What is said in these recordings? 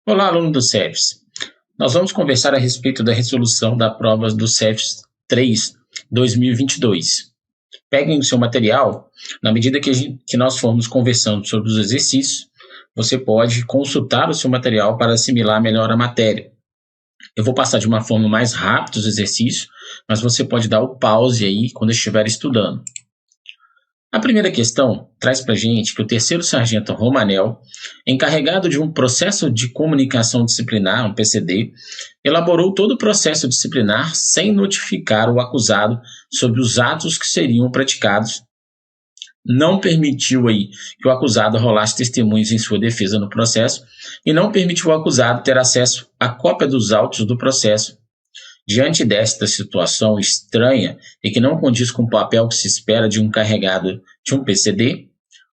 Olá, aluno do CEFES. Nós vamos conversar a respeito da resolução da prova do CEFES 3 2022. Peguem o seu material, na medida que nós formos conversando sobre os exercícios, você pode consultar o seu material para assimilar melhor a matéria. Eu vou passar de uma forma mais rápida os exercícios, mas você pode dar o pause aí quando estiver estudando. A primeira questão traz para a gente que o terceiro sargento Romanel, encarregado de um processo de comunicação disciplinar, um PCD, elaborou todo o processo disciplinar sem notificar o acusado sobre os atos que seriam praticados, não permitiu aí que o acusado rolasse testemunhos em sua defesa no processo e não permitiu ao acusado ter acesso à cópia dos autos do processo. Diante desta situação estranha e que não condiz com o papel que se espera de um encarregado de um PCD,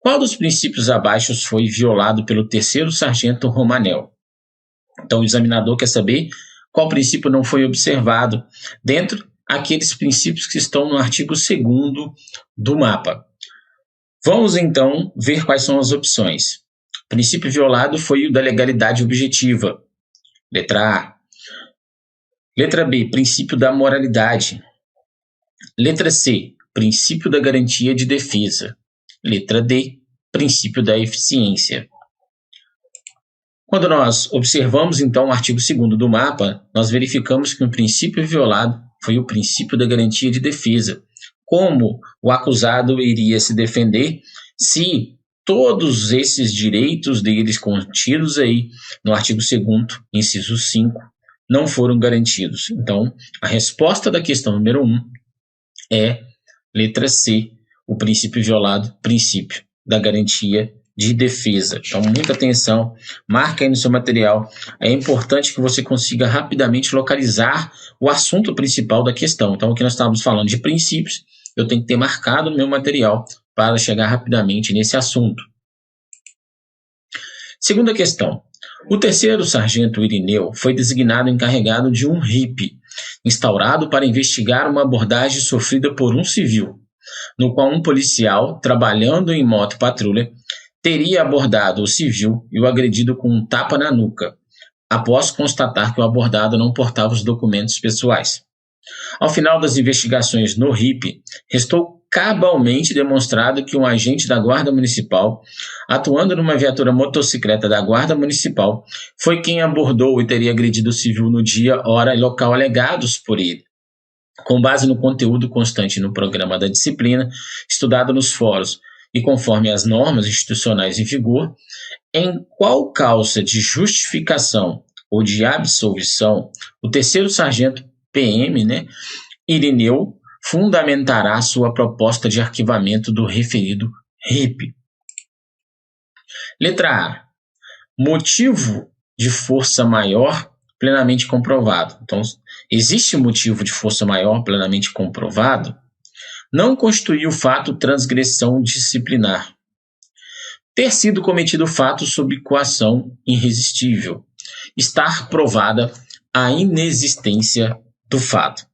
qual dos princípios abaixo foi violado pelo terceiro sargento Romanel? Então, o examinador quer saber qual princípio não foi observado dentro aqueles princípios que estão no artigo 2º do mapa. Vamos, então, ver quais são as opções. O princípio violado foi o da legalidade objetiva. Letra A. Letra B, princípio da moralidade. Letra C, princípio da garantia de defesa. Letra D, princípio da eficiência. Quando nós observamos, então, o artigo 2º do mapa, nós verificamos que o princípio violado foi o princípio da garantia de defesa. Como o acusado iria se defender se todos esses direitos deles contidos aí no artigo 2º, inciso 5, não foram garantidos. Então, a resposta da questão número 1 é letra C, o princípio violado, princípio da garantia de defesa. Então, muita atenção, marca aí no seu material. É importante que você consiga rapidamente localizar o assunto principal da questão. Então, aqui nós estávamos falando de princípios, eu tenho que ter marcado no meu material para chegar rapidamente nesse assunto. Segunda questão. O terceiro sargento Irineu foi designado encarregado de um RIP, instaurado para investigar uma abordagem sofrida por um civil, no qual um policial, trabalhando em moto patrulha, teria abordado o civil e o agredido com um tapa na nuca, após constatar que o abordado não portava os documentos pessoais. Ao final das investigações no RIP, restou cabalmente demonstrado que um agente da Guarda Municipal, atuando numa viatura motocicleta da Guarda Municipal, foi quem abordou e teria agredido o civil no dia, hora e local alegados por ele. Com base no conteúdo constante no programa da disciplina, estudado nos fóruns e conforme as normas institucionais em vigor, em qual causa de justificação ou de absolvição o terceiro sargento PM, Irineu, fundamentará sua proposta de arquivamento do referido RIP. Letra A. Motivo de força maior plenamente comprovado. Então, existe motivo de força maior plenamente comprovado? Não constitui o fato transgressão disciplinar. Ter sido cometido fato sob coação irresistível. Estar provada a inexistência do fato.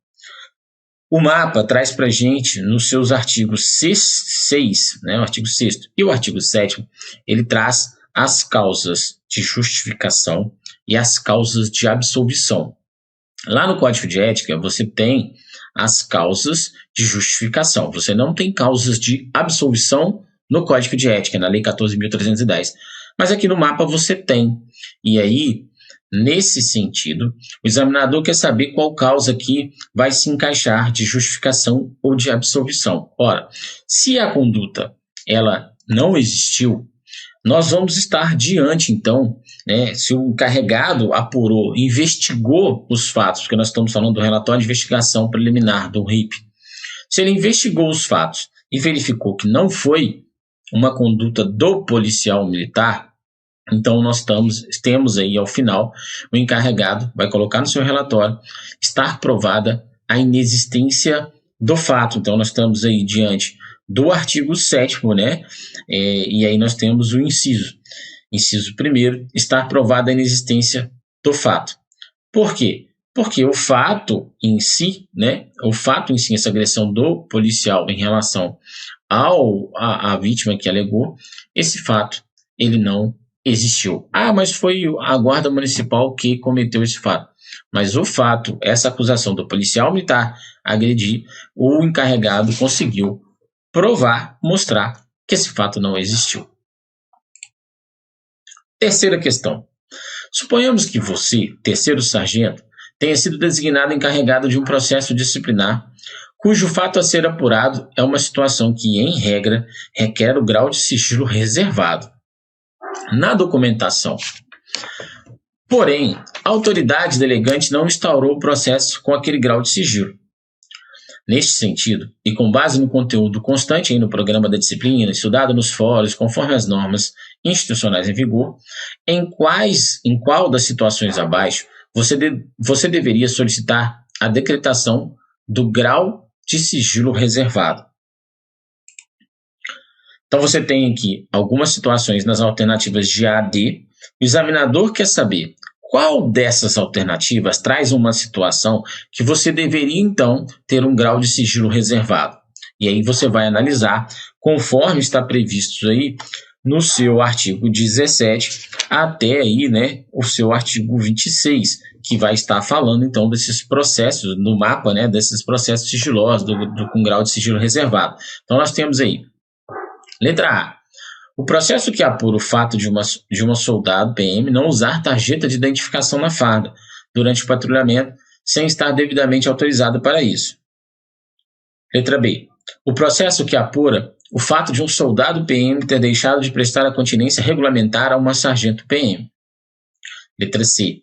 O mapa traz para a gente, nos seus artigos 6, o artigo 6º e o artigo 7º, ele traz as causas de justificação e as causas de absolvição. Lá no Código de Ética, você tem as causas de justificação. Você não tem causas de absolvição no Código de Ética, na Lei 14.310. Mas aqui no mapa você tem. E aí, nesse sentido, o examinador quer saber qual causa aqui vai se encaixar de justificação ou de absolvição. Ora, se a conduta ela não existiu, nós vamos estar diante, então, se o encarregado apurou, investigou os fatos, porque nós estamos falando do relatório de investigação preliminar do RIP. Se ele investigou os fatos e verificou que não foi uma conduta do policial militar, então nós temos aí ao final, o encarregado vai colocar no seu relatório, estar provada a inexistência do fato. Então nós estamos aí diante do artigo 7º, e aí nós temos o inciso. Inciso 1º, estar provada a inexistência do fato. Por quê? Porque o fato em si, essa agressão do policial em relação à vítima que alegou, esse fato, ele não existiu. Ah, mas foi a guarda municipal que cometeu esse fato. Mas o fato, essa acusação do policial militar agredir, o encarregado conseguiu provar, mostrar que esse fato não existiu. Terceira questão. Suponhamos que você, terceiro sargento, tenha sido designado encarregado de um processo disciplinar cujo fato a ser apurado é uma situação que, em regra, requer o grau de sigilo reservado na documentação. Porém, a autoridade delegante não instaurou o processo com aquele grau de sigilo. Neste sentido, e com base no conteúdo constante no programa da disciplina, estudado nos fóruns conforme as normas institucionais em vigor, em qual das situações abaixo você deveria solicitar a decretação do grau de sigilo reservado. Então você tem aqui algumas situações nas alternativas de A a D. O examinador quer saber qual dessas alternativas traz uma situação que você deveria, então, ter um grau de sigilo reservado. E aí você vai analisar, conforme está previsto aí no seu artigo 17 até aí, né, o seu artigo 26, que vai estar falando, então, desses processos, no mapa, né, desses processos sigilosos, com grau de sigilo reservado. Então, nós temos aí, letra A, o processo que apura o fato de uma soldado PM não usar tarjeta de identificação na farda durante o patrulhamento sem estar devidamente autorizada para isso. Letra B. O processo que apura o fato de um soldado PM ter deixado de prestar a continência regulamentar a uma sargento PM. Letra C.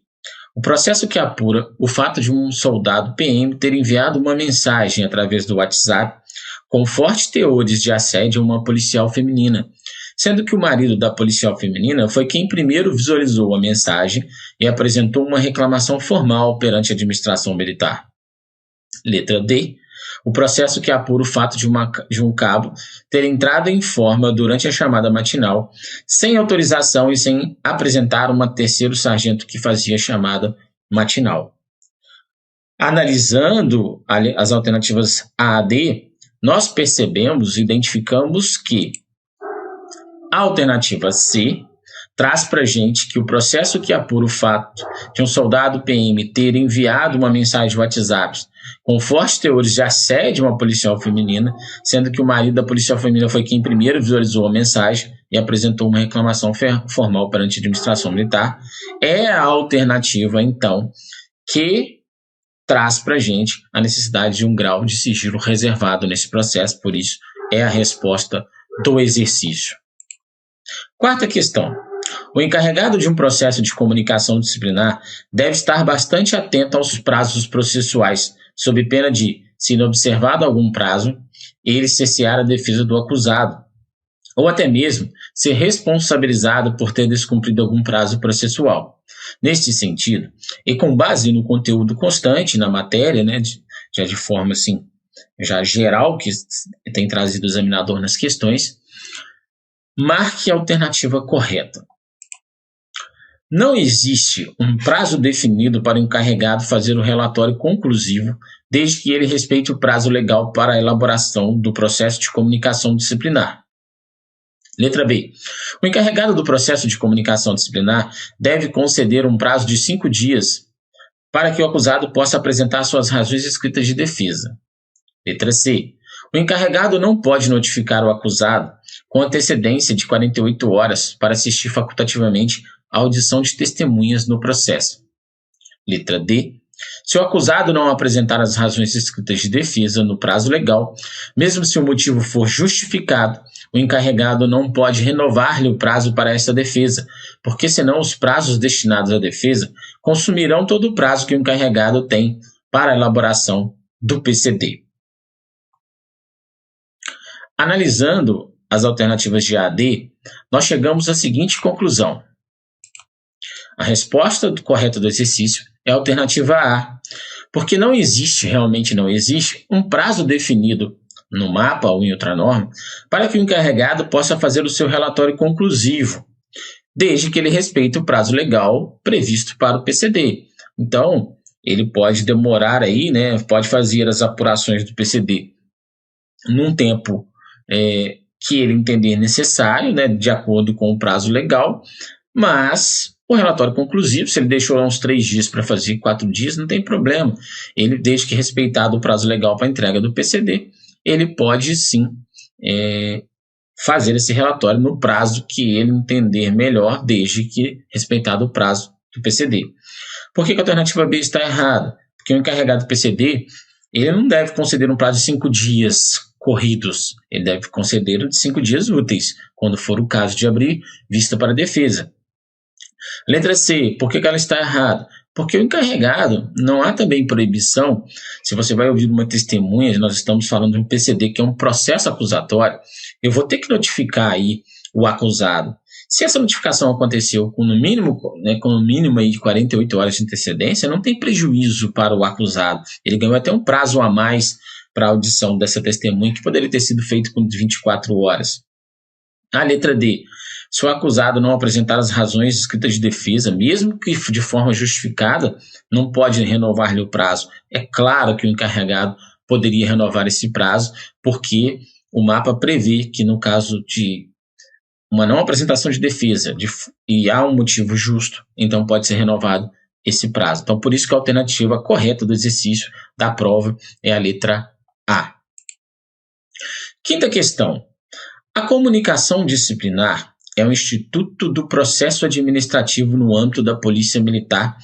O processo que apura o fato de um soldado PM ter enviado uma mensagem através do WhatsApp com fortes teores de assédio a uma policial feminina, sendo que o marido da policial feminina foi quem primeiro visualizou a mensagem e apresentou uma reclamação formal perante a administração militar. Letra D. O processo que apura o fato de um cabo ter entrado em forma durante a chamada matinal, sem autorização e sem apresentar uma terceiro sargento que fazia a chamada matinal. Analisando as alternativas A a D, nós percebemos e identificamos que a alternativa C traz para a gente que o processo que apura o fato de um soldado PM ter enviado uma mensagem de WhatsApp com fortes teores de assédio a uma policial feminina, sendo que o marido da policial feminina foi quem primeiro visualizou a mensagem e apresentou uma reclamação formal perante a administração militar, é a alternativa, então, que traz para a gente a necessidade de um grau de sigilo reservado nesse processo, por isso é a resposta do exercício. Quarta questão. O encarregado de um processo de comunicação disciplinar deve estar bastante atento aos prazos processuais, sob pena de, se inobservado algum prazo, ele cessear a defesa do acusado, ou até mesmo ser responsabilizado por ter descumprido algum prazo processual. Neste sentido, e com base no conteúdo constante na matéria, né, já de forma assim, já geral, que tem trazido o examinador nas questões, marque a alternativa correta. Não existe um prazo definido para o encarregado fazer o relatório conclusivo, desde que ele respeite o prazo legal para a elaboração do processo de comunicação disciplinar. Letra B. O encarregado do processo de comunicação disciplinar deve conceder um prazo de 5 dias para que o acusado possa apresentar suas razões escritas de defesa. Letra C. O encarregado não pode notificar o acusado com antecedência de 48 horas para assistir facultativamente à audição de testemunhas no processo. Letra D. Se o acusado não apresentar as razões escritas de defesa no prazo legal, mesmo se o motivo for justificado, o encarregado não pode renovar-lhe o prazo para essa defesa, porque senão os prazos destinados à defesa consumirão todo o prazo que o encarregado tem para a elaboração do PCD. Analisando as alternativas de A a D, nós chegamos à seguinte conclusão. A resposta correta do exercício é a alternativa A, porque realmente não existe, um prazo definido no mapa ou em outra norma para que o encarregado possa fazer o seu relatório conclusivo, desde que ele respeite o prazo legal previsto para o PCD. Então, ele pode demorar aí, né, pode fazer as apurações do PCD num tempo que ele entender necessário, né, de acordo com o prazo legal, Mas o relatório conclusivo, se ele deixou lá uns 3 dias para fazer, 4 dias, não tem problema. Ele, desde que respeitado o prazo legal para entrega do PCD, ele pode sim fazer esse relatório no prazo que ele entender melhor, desde que respeitado o prazo do PCD. Por que a alternativa B está errada? Porque o encarregado do PCD, ele não deve conceder um prazo de 5 dias corridos, ele deve conceder de 5 dias úteis, quando for o caso de abrir vista para a defesa. Letra C, por que ela está errada? Porque o encarregado, não há também proibição, se você vai ouvir uma testemunha, nós estamos falando de um PCD, que é um processo acusatório, eu vou ter que notificar aí o acusado. Se essa notificação aconteceu com no mínimo aí de 48 horas de antecedência, não tem prejuízo para o acusado. Ele ganhou até um prazo a mais para a audição dessa testemunha, que poderia ter sido feito com 24 horas. A letra D. Se o acusado não apresentar as razões escritas de defesa, mesmo que de forma justificada, não pode renovar-lhe o prazo. É claro que o encarregado poderia renovar esse prazo, porque o mapa prevê que no caso de uma não apresentação de defesa e há um motivo justo, então pode ser renovado esse prazo. Então, por isso que a alternativa correta do exercício da prova é a letra A. Quinta questão. A comunicação disciplinar é um instituto do processo administrativo no âmbito da Polícia Militar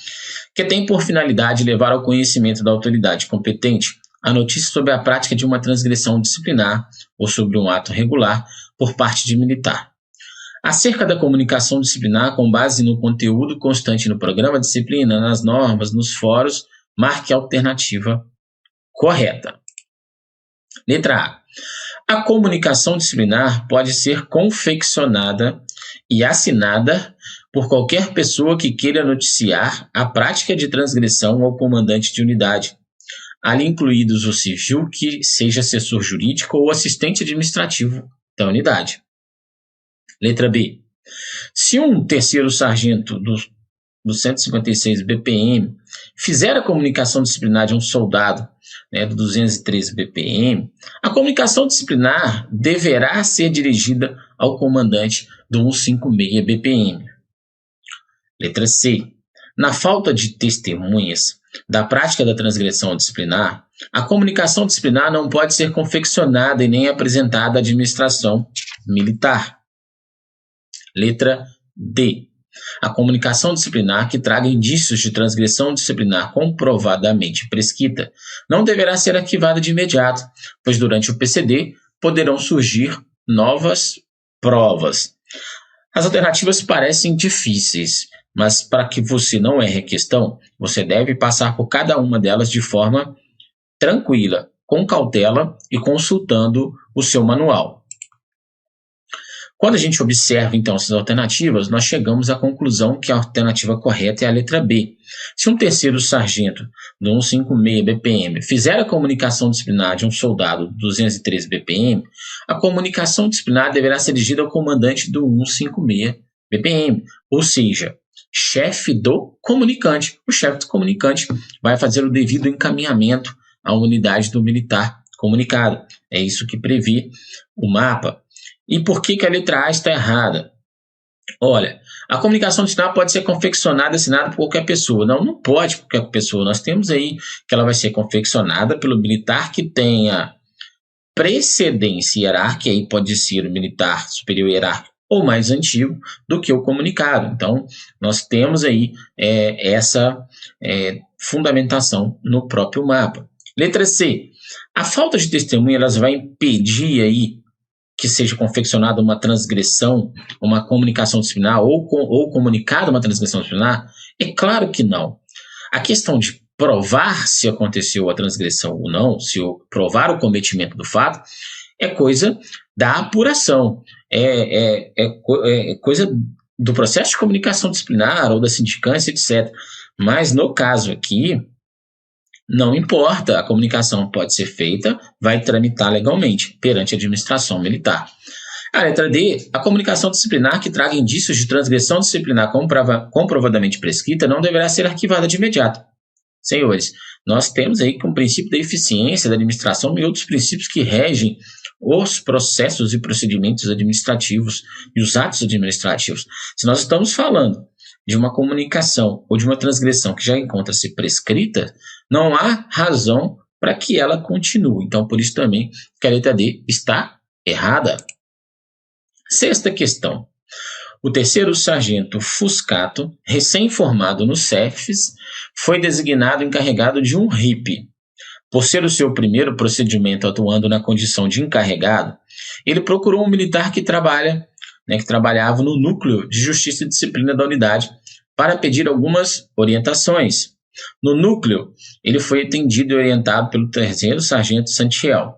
que tem por finalidade levar ao conhecimento da autoridade competente a notícia sobre a prática de uma transgressão disciplinar ou sobre um ato regular por parte de militar. Acerca da comunicação disciplinar, com base no conteúdo constante no programa de disciplina, nas normas, nos fóruns, marque a alternativa correta. Letra A. A comunicação disciplinar pode ser confeccionada e assinada por qualquer pessoa que queira noticiar a prática de transgressão ao comandante de unidade, ali incluídos o civil que seja assessor jurídico ou assistente administrativo da unidade. Letra B. Se um terceiro sargento do 156 BPM fizer a comunicação disciplinar de um soldado do 213 BPM, a comunicação disciplinar deverá ser dirigida ao comandante do 156 BPM. Letra C. Na falta de testemunhas da prática da transgressão disciplinar, a comunicação disciplinar não pode ser confeccionada e nem apresentada à administração militar. Letra D. A comunicação disciplinar que traga indícios de transgressão disciplinar comprovadamente prescrita não deverá ser arquivada de imediato, pois durante o PCD poderão surgir novas provas. As alternativas parecem difíceis, mas para que você não erre a questão, você deve passar por cada uma delas de forma tranquila, com cautela e consultando o seu manual. Quando a gente observa, então, essas alternativas, nós chegamos à conclusão que a alternativa correta é a letra B. Se um terceiro sargento do 156 BPM fizer a comunicação disciplinar de um soldado do 213 BPM, a comunicação disciplinar deverá ser dirigida ao comandante do 156 BPM, ou seja, chefe do comunicante. O chefe do comunicante vai fazer o devido encaminhamento à unidade do militar comunicado. É isso que prevê o mapa. E por que a letra A está errada? Olha, a comunicação disciplinar pode ser confeccionada e assinada por qualquer pessoa. Não pode por qualquer pessoa. Nós temos aí que ela vai ser confeccionada pelo militar que tenha precedência hierárquica, aí pode ser o militar superior hierárquico ou mais antigo do que o comunicado. Então, nós temos aí essa fundamentação no próprio mapa. Letra C. A falta de testemunha elas vai impedir aí que seja confeccionada uma transgressão, uma comunicação disciplinar ou comunicada uma transgressão disciplinar? É claro que não. A questão de provar se aconteceu a transgressão ou não, se provar o cometimento do fato, é coisa da apuração, é coisa do processo de comunicação disciplinar ou da sindicância, etc. Mas no caso aqui, não importa, a comunicação pode ser feita, vai tramitar legalmente perante a administração militar. A letra D, a comunicação disciplinar que traga indícios de transgressão disciplinar comprovadamente prescrita não deverá ser arquivada de imediato. Senhores, nós temos aí que um princípio da eficiência da administração e outros princípios que regem os processos e procedimentos administrativos e os atos administrativos. Se nós estamos falando de uma comunicação ou de uma transgressão que já encontra-se prescrita, não há razão para que ela continue. Então, por isso também que a letra D está errada. Sexta questão. O terceiro sargento Fuscato, recém-formado no CEFES, foi designado encarregado de um RIP. Por ser o seu primeiro procedimento atuando na condição de encarregado, ele procurou um militar que trabalhava no núcleo de justiça e disciplina da unidade para pedir algumas orientações. No núcleo, ele foi atendido e orientado pelo terceiro sargento Santiel.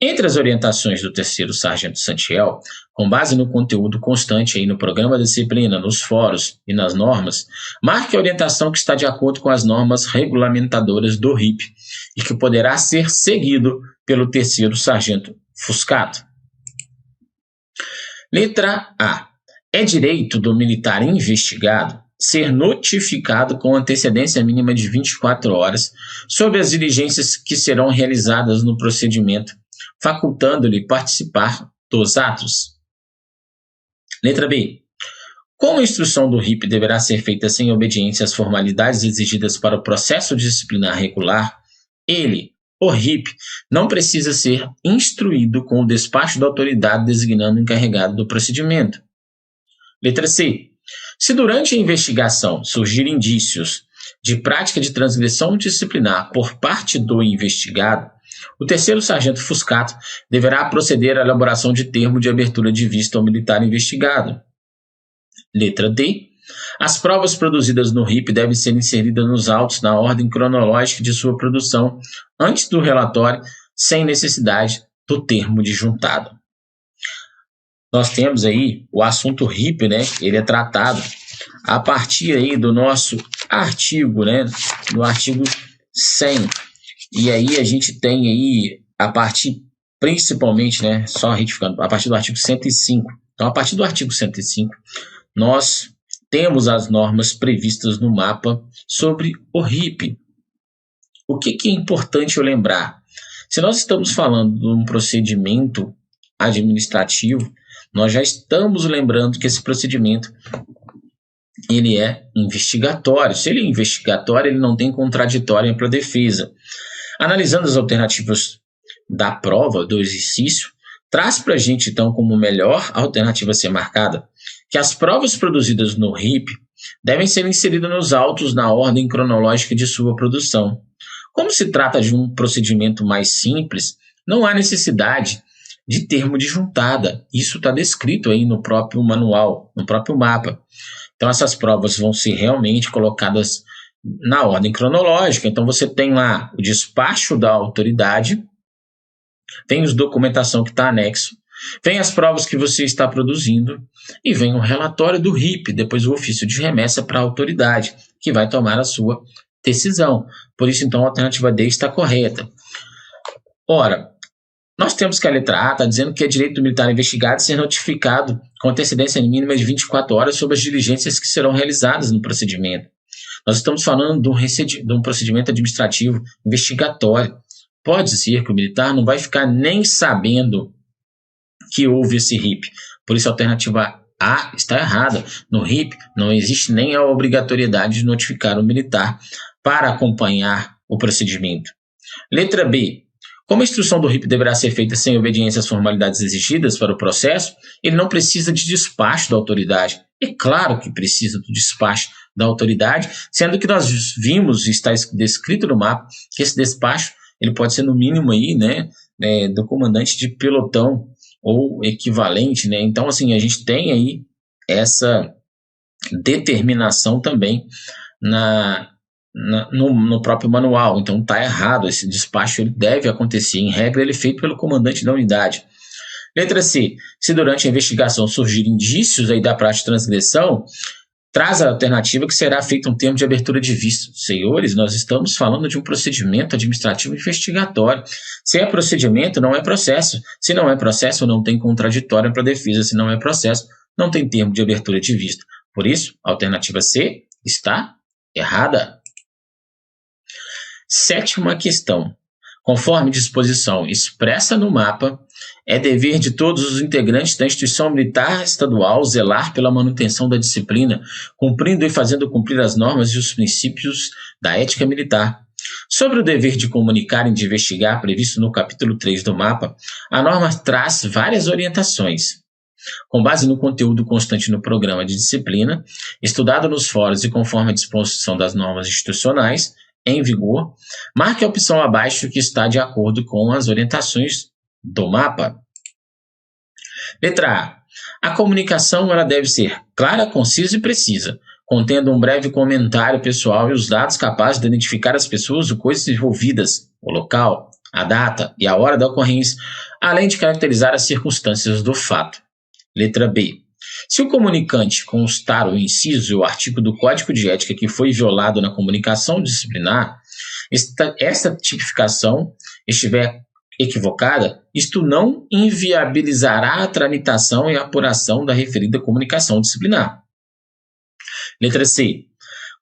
Entre as orientações do terceiro sargento Santiel, com base no conteúdo constante aí no programa de disciplina, nos fóruns e nas normas, marque a orientação que está de acordo com as normas regulamentadoras do RIP e que poderá ser seguido pelo terceiro sargento Fuscato. Letra A. É direito do militar investigado ser notificado com antecedência mínima de 24 horas sobre as diligências que serão realizadas no procedimento, facultando-lhe participar dos atos. Letra B. Como a instrução do RIP deverá ser feita sem obediência às formalidades exigidas para o processo disciplinar regular, ele, o RIP, não precisa ser instruído com o despacho da autoridade designando o encarregado do procedimento. Letra C. Se durante a investigação surgirem indícios de prática de transgressão disciplinar por parte do investigado, o terceiro sargento Fuscato deverá proceder à elaboração de termo de abertura de vista ao militar investigado. Letra D. As provas produzidas no RIP devem ser inseridas nos autos na ordem cronológica de sua produção antes do relatório, sem necessidade do termo de juntado. Nós temos aí o assunto RIP, ele é tratado a partir aí do nosso artigo, do artigo 100. E aí a gente tem aí, a partir, principalmente, só retificando, a partir do artigo 105. Então, a partir do artigo 105, nós temos as normas previstas no mapa sobre o RIP. O que é importante eu lembrar? Se nós estamos falando de um procedimento administrativo, nós já estamos lembrando que esse procedimento ele é investigatório. Se ele é investigatório, ele não tem contraditório para a defesa. Analisando as alternativas da prova, do exercício, traz para a gente, então, como melhor alternativa a ser marcada, que as provas produzidas no RIP devem ser inseridas nos autos na ordem cronológica de sua produção. Como se trata de um procedimento mais simples, não há necessidade de termo de juntada. Isso está descrito aí no próprio manual, no próprio mapa. Então, essas provas vão ser realmente colocadas na ordem cronológica. Então, você tem lá o despacho da autoridade, tem a documentação que está anexo, vem as provas que você está produzindo e vem o relatório do RIP, depois o ofício de remessa para a autoridade, que vai tomar a sua decisão. Por isso, então, a alternativa D está correta. Ora, nós temos que a letra A está dizendo que é direito do militar investigado ser notificado com antecedência mínima de 24 horas sobre as diligências que serão realizadas no procedimento. Nós estamos falando de um procedimento administrativo investigatório. Pode ser que o militar não vai ficar nem sabendo que houve esse RIP. Por isso a alternativa A está errada. No RIP não existe nem a obrigatoriedade de notificar o militar para acompanhar o procedimento. Letra B. Como a instrução do RIP deverá ser feita sem obediência às formalidades exigidas para o processo, ele não precisa de despacho da autoridade. É claro que precisa do despacho da autoridade, sendo que nós vimos e está descrito no mapa que esse despacho ele pode ser no mínimo aí, do comandante de pelotão ou equivalente, Então, assim, a gente tem aí essa determinação também no próprio manual. Então está errado, esse despacho ele deve acontecer, em regra ele é feito pelo comandante da unidade. Letra C. Se durante a investigação surgirem indícios aí da prática de transgressão, traz a alternativa que será feito um termo de abertura de vista. Senhores, nós estamos falando de um procedimento administrativo investigatório. Se é procedimento, não é processo. Se não é processo, não tem contraditório para a defesa. Se não é processo, não tem termo de abertura de vista. Por isso, a alternativa C está errada. Sétima questão. Conforme disposição expressa no mapa, É dever de todos os integrantes da instituição militar estadual zelar pela manutenção da disciplina, cumprindo e fazendo cumprir as normas e os princípios da ética militar. Sobre o dever de comunicar e de investigar, previsto no capítulo 3 do MAPA, a norma traz várias orientações. Com base no conteúdo constante no programa de disciplina, estudado nos fóruns e conforme a disposição das normas institucionais em vigor, marque a opção abaixo que está de acordo com as orientações do MAPA. Letra A. A comunicação ela deve ser clara, concisa e precisa, contendo um breve comentário pessoal e os dados capazes de identificar as pessoas ou coisas envolvidas, o local, a data e a hora da ocorrência, além de caracterizar as circunstâncias do fato. Letra B. Se o comunicante constar o inciso e o artigo do Código de Ética que foi violado na comunicação disciplinar, esta tipificação estiver equivocada, isto não inviabilizará a tramitação e a apuração da referida comunicação disciplinar. Letra C.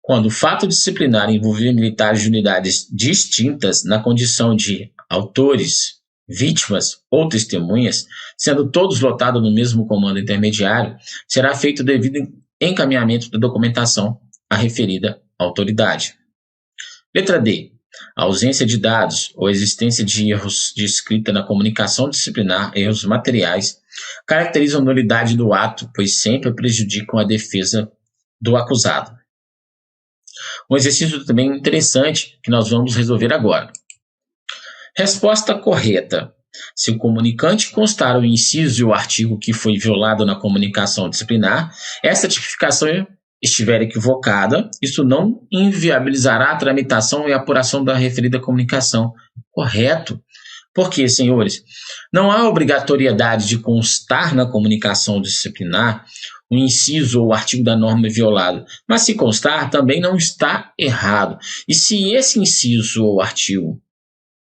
Quando o fato disciplinar envolver militares de unidades distintas na condição de autores, vítimas ou testemunhas, sendo todos lotados no mesmo comando intermediário, será feito o devido encaminhamento da documentação à referida autoridade. Letra D. A ausência de dados ou existência de erros de escrita na comunicação disciplinar, erros materiais, caracterizam a nulidade do ato, pois sempre prejudicam a defesa do acusado. Um exercício também interessante que nós vamos resolver agora. Resposta correta. Se o comunicante constar o inciso e o artigo que foi violado na comunicação disciplinar, essa tipificação estiver equivocada, isso não inviabilizará a tramitação e apuração da referida comunicação. Correto. Porque, senhores, não há obrigatoriedade de constar na comunicação disciplinar o inciso ou o artigo da norma violado, mas se constar, também não está errado. E se esse inciso ou artigo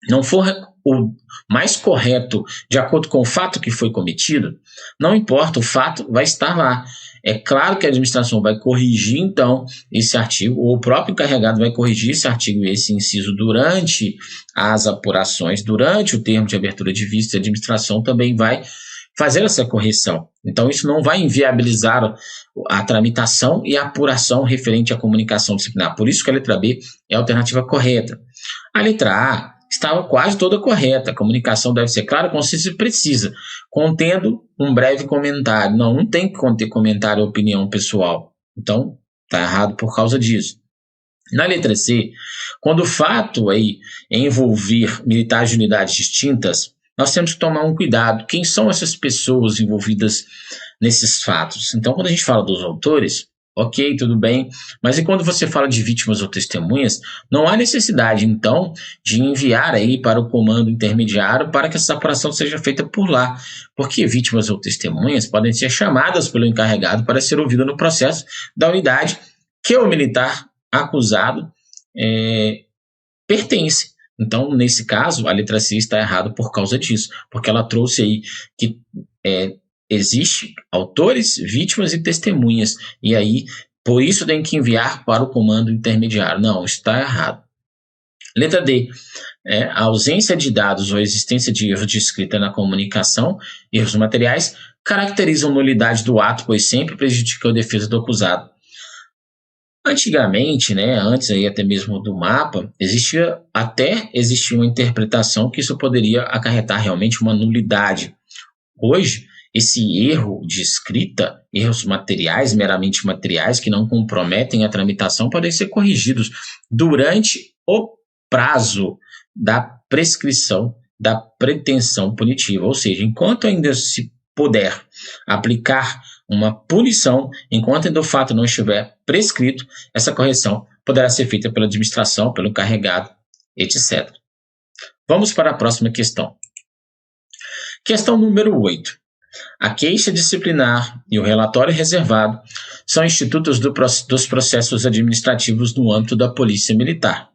não for o mais correto de acordo com o fato que foi cometido, não importa, o fato vai estar lá. É claro que a administração vai corrigir, então, esse artigo, ou o próprio encarregado vai corrigir esse artigo e esse inciso durante as apurações, durante o termo de abertura de vista, a administração também vai fazer essa correção. Então, isso não vai inviabilizar a tramitação e a apuração referente à comunicação disciplinar. Por isso que a letra B é a alternativa correta. A letra A estava quase toda correta. A comunicação deve ser clara, concisa e precisa, contendo um breve comentário. Não tem que conter comentário ou opinião pessoal. Então, está errado por causa disso. Na letra C, quando o fato aí envolver militares de unidades distintas, nós temos que tomar um cuidado. Quem são essas pessoas envolvidas nesses fatos? Então, quando a gente fala dos autores, ok, tudo bem, mas e quando você fala de vítimas ou testemunhas, não há necessidade, então, de enviar aí para o comando intermediário para que essa apuração seja feita por lá, porque vítimas ou testemunhas podem ser chamadas pelo encarregado para ser ouvidas no processo da unidade que o militar acusado pertence. Então, nesse caso, a letra C está errada por causa disso, porque ela trouxe aí que existe autores, vítimas e testemunhas, e aí, por isso tem que enviar para o comando intermediário. Não, está errado. Letra D. A ausência de dados ou a existência de erros de escrita na comunicação, erros materiais, caracterizam nulidade do ato, pois sempre prejudicam a defesa do acusado. Antigamente, antes aí até mesmo do MAPA, existia uma interpretação que isso poderia acarretar realmente uma nulidade. Hoje, esse erro de escrita, erros materiais, meramente materiais, que não comprometem a tramitação, podem ser corrigidos durante o prazo da prescrição da pretensão punitiva. Ou seja, enquanto ainda se puder aplicar uma punição, enquanto ainda o fato não estiver prescrito, essa correção poderá ser feita pela administração, pelo encarregado, etc. Vamos para a próxima questão. Questão número 8. A queixa disciplinar e o relatório reservado são institutos dos processos administrativos no âmbito da Polícia Militar,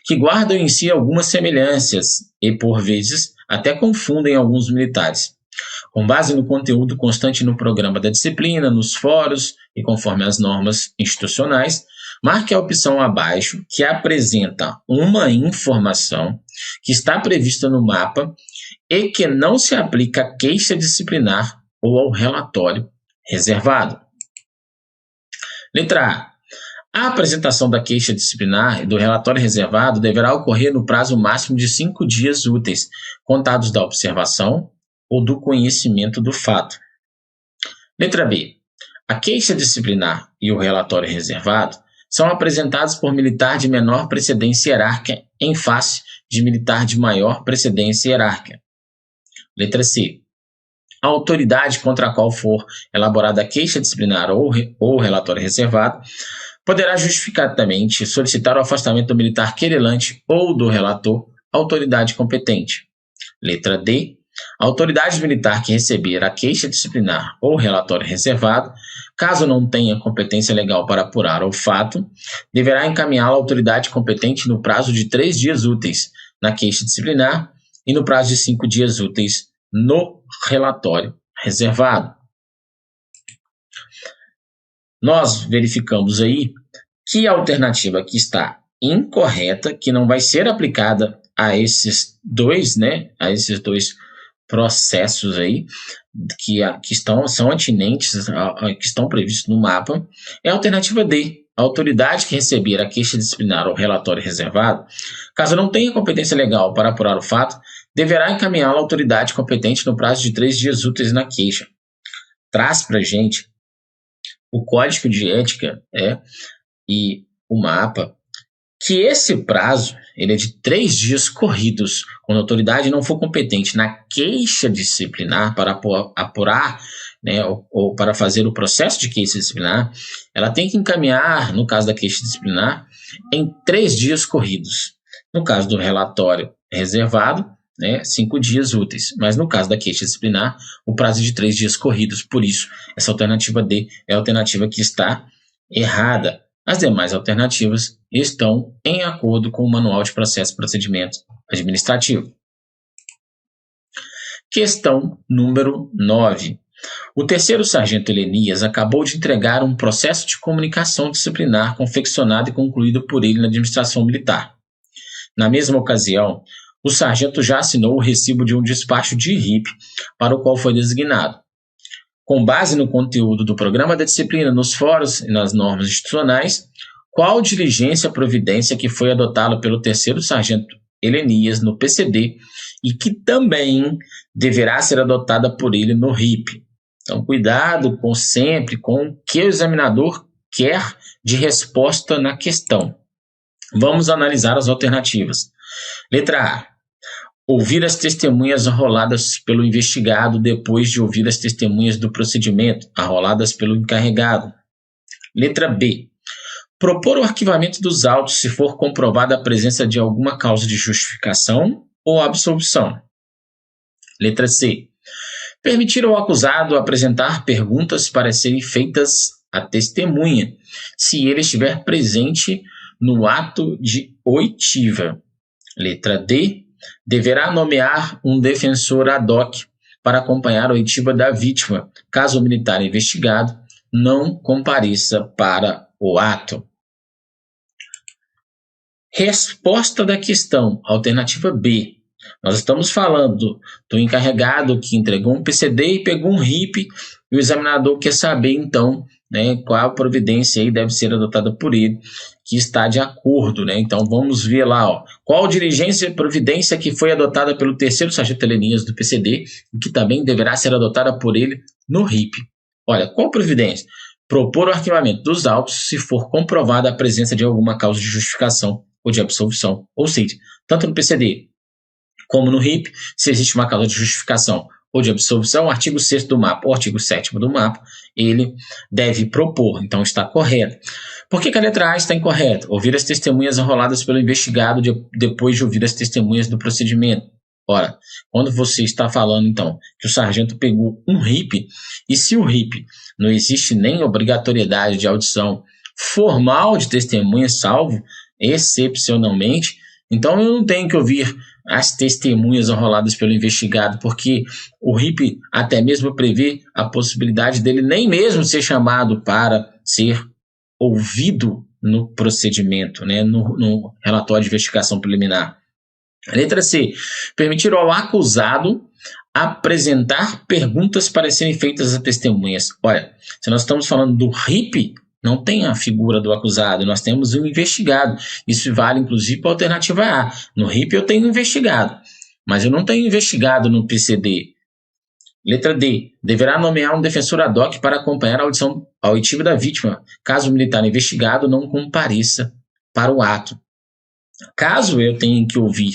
que guardam em si algumas semelhanças e, por vezes, até confundem alguns militares. Com base no conteúdo constante no programa da disciplina, nos fóruns e conforme as normas institucionais, marque a opção abaixo que apresenta uma informação que está prevista no MAPA e que não se aplica à queixa disciplinar ou ao relatório reservado. Letra A. A apresentação da queixa disciplinar e do relatório reservado deverá ocorrer no prazo máximo de 5 dias úteis, contados da observação ou do conhecimento do fato. Letra B. A queixa disciplinar e o relatório reservado são apresentados por militar de menor precedência hierárquica em face de militar de maior precedência hierárquica. Letra C. A autoridade contra a qual for elaborada a queixa disciplinar ou relatório reservado poderá justificadamente solicitar o afastamento do militar querelante ou do relator, autoridade competente. Letra D. A autoridade militar que receber a queixa disciplinar ou relatório reservado, caso não tenha competência legal para apurar o fato, deverá encaminhá-lo à autoridade competente no prazo de 3 dias úteis na queixa disciplinar e no prazo de 5 dias úteis no relatório reservado. Nós verificamos aí que a alternativa aqui está incorreta, que não vai ser aplicada a esses dois, processos aí que são atinentes, que estão previstos no mapa. É a alternativa D. A autoridade que receber a queixa disciplinar ou relatório reservado, caso não tenha competência legal para apurar o fato, deverá encaminhá-lo à autoridade competente no prazo de 3 dias úteis na queixa. Traz para a gente o Código de Ética e o mapa, que esse prazo ele é de 3 dias corridos, quando a autoridade não for competente na queixa disciplinar para apurar, ou para fazer o processo de queixa disciplinar, ela tem que encaminhar, no caso da queixa disciplinar, em 3 dias corridos. No caso do relatório reservado, 5 dias úteis. Mas no caso da queixa disciplinar, o prazo é de 3 dias corridos. Por isso, essa alternativa D é a alternativa que está errada. As demais alternativas estão em acordo com o Manual de Processo e Procedimento Administrativo. Questão número 9. O terceiro sargento Helenias acabou de entregar um processo de comunicação disciplinar confeccionado e concluído por ele na administração militar. Na mesma ocasião, o sargento já assinou o recibo de um despacho de RIP para o qual foi designado. Com base no conteúdo do programa da disciplina, nos fóruns e nas normas institucionais, qual diligência ou providência que foi adotada pelo terceiro sargento Helenias no PCD e que também deverá ser adotada por ele no RIP. Então, cuidado sempre com o que o examinador quer de resposta na questão. Vamos analisar as alternativas. Letra A. Ouvir as testemunhas arroladas pelo investigado depois de ouvir as testemunhas do procedimento, arroladas pelo encarregado. Letra B. Propor o arquivamento dos autos se for comprovada a presença de alguma causa de justificação ou absolvição. Letra C. Permitir ao acusado apresentar perguntas para serem feitas à testemunha, se ele estiver presente no ato de oitiva. Letra D. Deverá nomear um defensor ad hoc para acompanhar a oitiva da vítima, caso o militar investigado não compareça para o ato. Resposta da questão, alternativa B. Nós estamos falando do encarregado que entregou um PCD e pegou um RIP, e o examinador quer saber, então, qual providência aí deve ser adotada por ele, que está de acordo. Então, vamos ver lá, qual diligência e providência que foi adotada pelo terceiro sargento Helenias do PCD e que também deverá ser adotada por ele no RIP. Olha, qual providência? Propor o arquivamento dos autos se for comprovada a presença de alguma causa de justificação ou de absolvição. Ou seja, tanto no PCD como no RIP, se existe uma causa de justificação ou de absolvição, o artigo 6º do mapa ou o artigo 7º do mapa, ele deve propor. Então, está correto. Por que a letra A está incorreta? Ouvir as testemunhas arroladas pelo investigado depois de ouvir as testemunhas do procedimento. Ora, quando você está falando, então, que o sargento pegou um RIP, e se o RIP não existe nem obrigatoriedade de audição formal de testemunha, salvo excepcionalmente, então eu não tenho que ouvir as testemunhas arroladas pelo investigado, porque o RIP até mesmo prevê a possibilidade dele nem mesmo ser chamado para ser ouvido no procedimento, no relatório de investigação preliminar. Letra C. Permitir ao acusado apresentar perguntas para serem feitas a testemunhas. Olha, se nós estamos falando do RIP, não tem a figura do acusado, nós temos um investigado. Isso vale, inclusive, para a alternativa A. No RIP eu tenho investigado, mas eu não tenho investigado no PCD. Letra D. Deverá nomear um defensor ad hoc para acompanhar a audição auditiva da vítima, caso o militar investigado não compareça para o ato. Caso eu tenha que ouvir,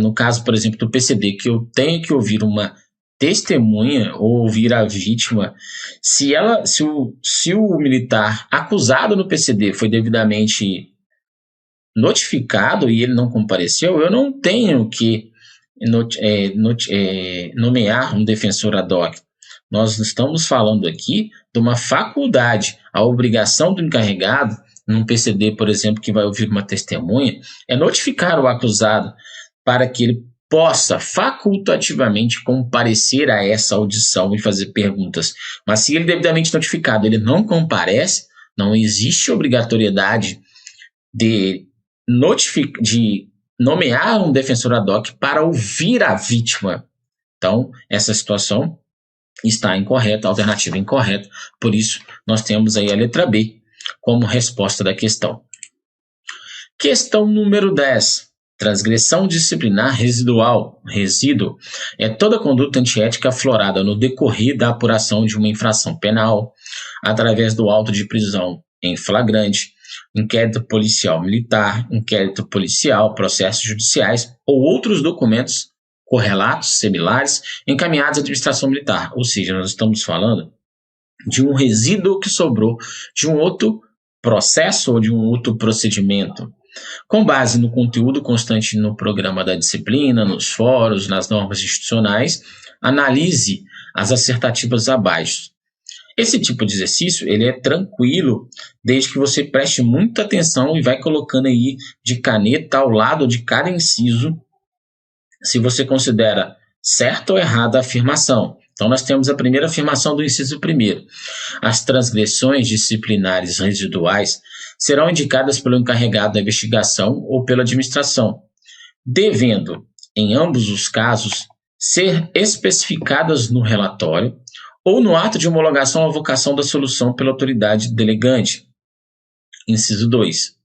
no caso, por exemplo, do PCD, que eu tenho que ouvir uma testemunha ou ouvir a vítima, se o militar acusado no PCD foi devidamente notificado e ele não compareceu, eu não tenho que nomear um defensor ad hoc. Nós estamos falando aqui de uma faculdade. A obrigação do encarregado, num PCD, por exemplo, que vai ouvir uma testemunha, é notificar o acusado para que ele possa facultativamente comparecer a essa audição e fazer perguntas. Mas se ele é devidamente notificado, ele não comparece, não existe obrigatoriedade de nomear um defensor ad hoc para ouvir a vítima. Então, essa situação está incorreta, a alternativa é incorreta, por isso nós temos aí a letra B como resposta da questão. Questão número 10. Transgressão disciplinar residual. Resíduo é toda conduta antiética aflorada no decorrer da apuração de uma infração penal, através do auto de prisão em flagrante, inquérito policial militar, inquérito policial, processos judiciais ou outros documentos correlatos, similares, encaminhados à administração militar. Ou seja, nós estamos falando de um resíduo que sobrou de um outro processo ou de um outro procedimento. Com base no conteúdo constante no programa da disciplina, nos fóruns, nas normas institucionais, analise as assertativas abaixo. Esse tipo de exercício ele é tranquilo, desde que você preste muita atenção e vai colocando aí de caneta ao lado de cada inciso, se você considera certa ou errada a afirmação. Então, nós temos a primeira afirmação do inciso 1º. As transgressões disciplinares residuais serão indicadas pelo encarregado da investigação ou pela administração, devendo, em ambos os casos, ser especificadas no relatório ou no ato de homologação ou avocação da solução pela autoridade delegante. Inciso 2.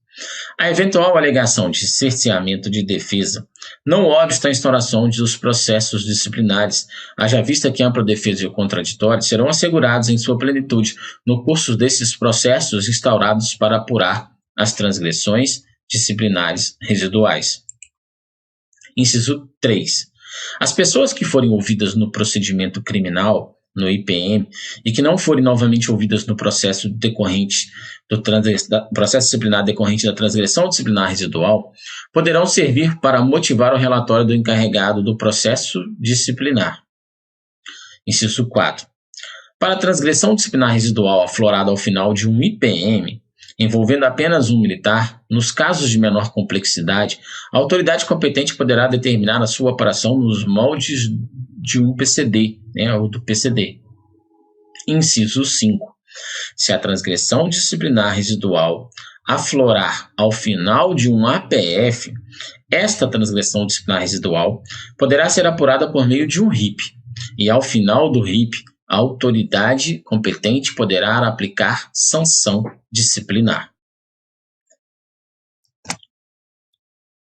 A eventual alegação de cerceamento de defesa não obsta a instauração dos processos disciplinares, haja vista que a ampla defesa e o contraditório serão assegurados em sua plenitude no curso desses processos instaurados para apurar as transgressões disciplinares residuais. Inciso 3. As pessoas que forem ouvidas no procedimento criminal, no IPM, e que não forem novamente ouvidas no processo decorrente processo disciplinar decorrente da transgressão disciplinar residual, poderão servir para motivar o relatório do encarregado do processo disciplinar. Inciso 4. Para a transgressão disciplinar residual aflorada ao final de um IPM, envolvendo apenas um militar, nos casos de menor complexidade, a autoridade competente poderá determinar a sua apuração nos moldes de um PCD, ou do PCD. Inciso 5. Se a transgressão disciplinar residual aflorar ao final de um APF, esta transgressão disciplinar residual poderá ser apurada por meio de um RIP, e ao final do RIP, a autoridade competente poderá aplicar sanção disciplinar.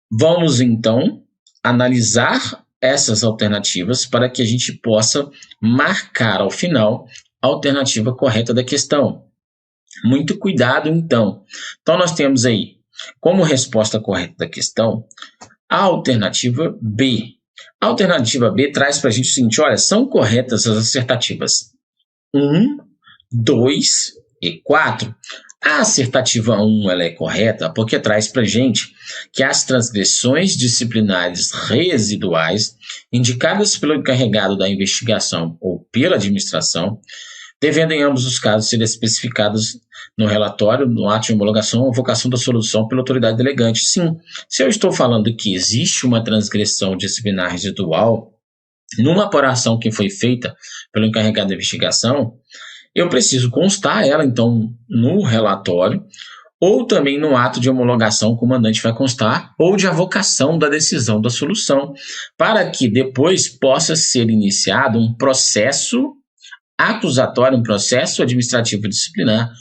Vamos, então, analisar essas alternativas para que a gente possa marcar ao final a alternativa correta da questão. Muito cuidado, então. Então, nós temos aí, como resposta correta da questão, a alternativa B. A alternativa B traz para a gente o seguinte, olha, são corretas as assertativas 1, 2 e 4. A assertativa 1 ela é correta porque traz para a gente que as transgressões disciplinares residuais indicadas pelo encarregado da investigação ou pela administração, devendo em ambos os casos ser especificadas no relatório, no ato de homologação ou avocação da solução pela autoridade delegante. Sim, se eu estou falando que existe uma transgressão disciplinar residual numa apuração que foi feita pelo encarregado da investigação, eu preciso constar ela, então, no relatório ou também no ato de homologação o comandante vai constar, ou de avocação da decisão da solução, para que depois possa ser iniciado um processo acusatório, um processo administrativo disciplinar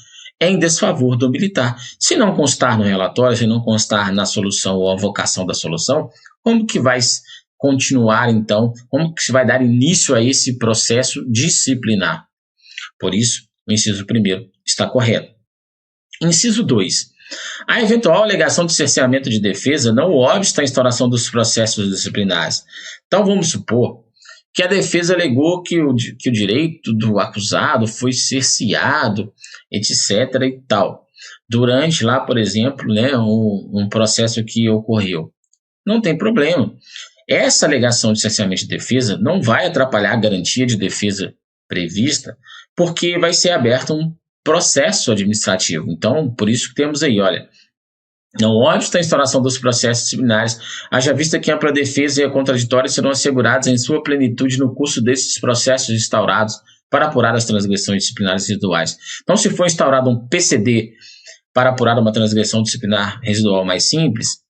em desfavor do militar. Se não constar no relatório, se não constar na solução ou avocação da solução, como que vai continuar, então, como que se vai dar início a esse processo disciplinar? Por isso, o inciso 1º está correto. Inciso 2. A eventual alegação de cerceamento de defesa não obsta a instauração dos processos disciplinares. Então, vamos supor que a defesa alegou que o direito do acusado foi cerceado, etc. e tal, durante lá, por exemplo, né, um processo que ocorreu. Não tem problema. Essa alegação de cerceamento de defesa não vai atrapalhar a garantia de defesa prevista, porque vai ser aberto um processo administrativo. Então, por isso que temos aí, olha, não obsta a instauração dos processos disciplinares, haja vista que a ampla defesa e a contraditória serão asseguradas em sua plenitude no curso desses processos instaurados para apurar as transgressões disciplinares residuais. Então, se for instaurado um PCD para apurar uma transgressão disciplinar residual mais simples,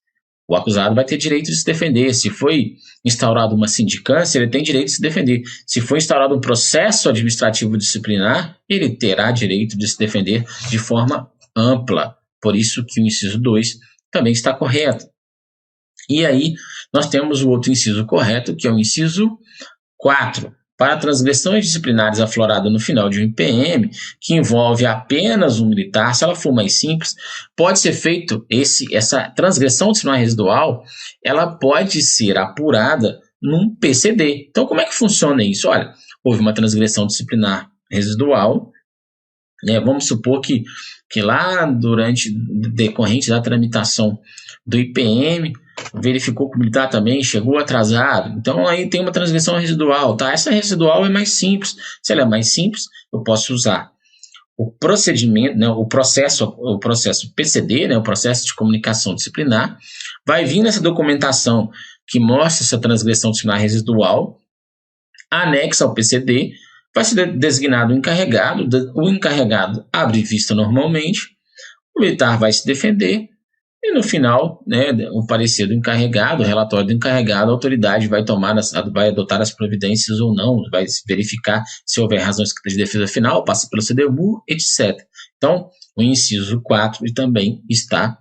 o acusado vai ter direito de se defender. Se foi instaurada uma sindicância, ele tem direito de se defender. Se foi instaurado um processo administrativo disciplinar, ele terá direito de se defender de forma ampla. Por isso que o inciso 2 também está correto. E aí, nós temos o outro inciso correto, que é o inciso 4. Para transgressões disciplinares afloradas no final de um IPM, que envolve apenas um militar, se ela for mais simples, pode ser feito essa transgressão disciplinar residual, ela pode ser apurada num PCD. Então, como é que funciona isso? Olha, houve uma transgressão disciplinar residual, né? Vamos supor que lá decorrente da tramitação do IPM, verificou que o militar também chegou atrasado. Então, aí tem uma transgressão residual, tá? Essa residual é mais simples. Se ela é mais simples, eu posso usar o procedimento, né, o processo PCD, né, o processo de comunicação disciplinar, vai vir nessa documentação que mostra essa transgressão disciplinar residual, anexa ao PCD, vai ser designado o encarregado abre vista normalmente, o militar vai se defender, e no final, né, o parecer do encarregado, o relatório do encarregado, a autoridade vai adotar as providências ou não, vai verificar se houver razão escrita de defesa final, passa pelo CDU, etc. Então, o inciso 4 também está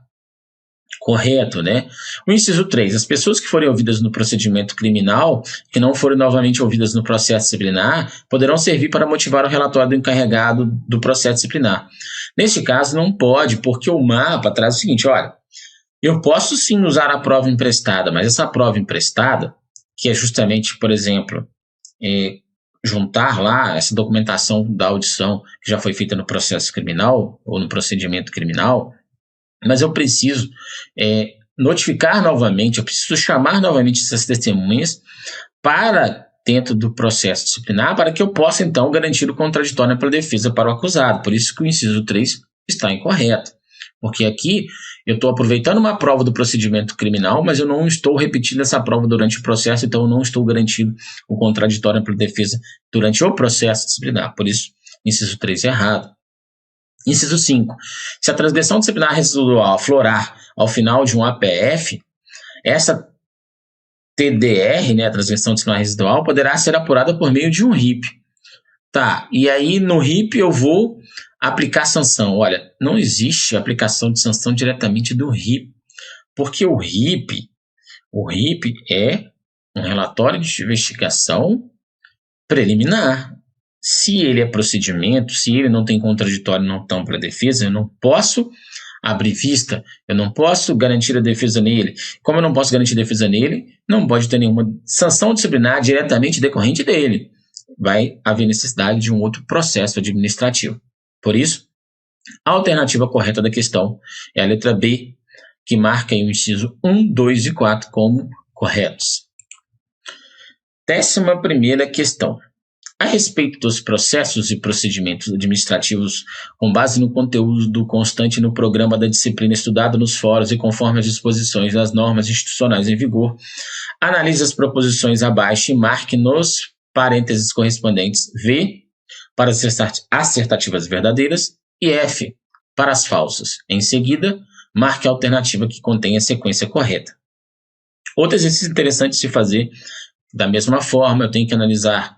correto, né? O inciso 3, as pessoas que forem ouvidas no procedimento criminal, que não forem novamente ouvidas no processo disciplinar, poderão servir para motivar o relatório do encarregado do processo disciplinar. Neste caso, não pode, porque o mapa traz o seguinte, olha, eu posso sim usar a prova emprestada, mas essa prova emprestada, que é justamente, por exemplo, juntar lá essa documentação da audição que já foi feita no processo criminal ou no procedimento criminal, mas eu preciso notificar novamente, eu preciso chamar novamente essas testemunhas para dentro do processo disciplinar, para que eu possa, então, garantir o contraditório pela defesa para o acusado. Por isso que o inciso 3 está incorreto. Porque aqui eu estou aproveitando uma prova do procedimento criminal, mas eu não estou repetindo essa prova durante o processo, então eu não estou garantindo o contraditório pela defesa durante o processo disciplinar. Por isso, inciso 3 é errado. Inciso 5. Se a transgressão disciplinar residual aflorar ao final de um APF, essa TDR, né, a transgressão disciplinar residual, poderá ser apurada por meio de um RIP. Tá, e aí no RIP eu vou aplicar sanção. Olha, não existe aplicação de sanção diretamente do RIP, porque o RIP é um relatório de investigação preliminar. Se ele é procedimento, se ele não tem contraditório, não tão para defesa, eu não posso abrir vista, eu não posso garantir a defesa nele. Como eu não posso garantir a defesa nele, não pode ter nenhuma sanção disciplinar diretamente decorrente dele. Vai haver necessidade de um outro processo administrativo. Por isso, a alternativa correta da questão é a letra B, que marca aí o inciso 1, 2 e 4 como corretos. 11ª questão. A respeito dos processos e procedimentos administrativos com base no conteúdo constante no programa da disciplina estudado nos fóruns e conforme as disposições das normas institucionais em vigor, analise as proposições abaixo e marque nos parênteses correspondentes V para as assertativas verdadeiras e F para as falsas. Em seguida, marque a alternativa que contém a sequência correta. Outro exercício interessante de se fazer, da mesma forma, eu tenho que analisar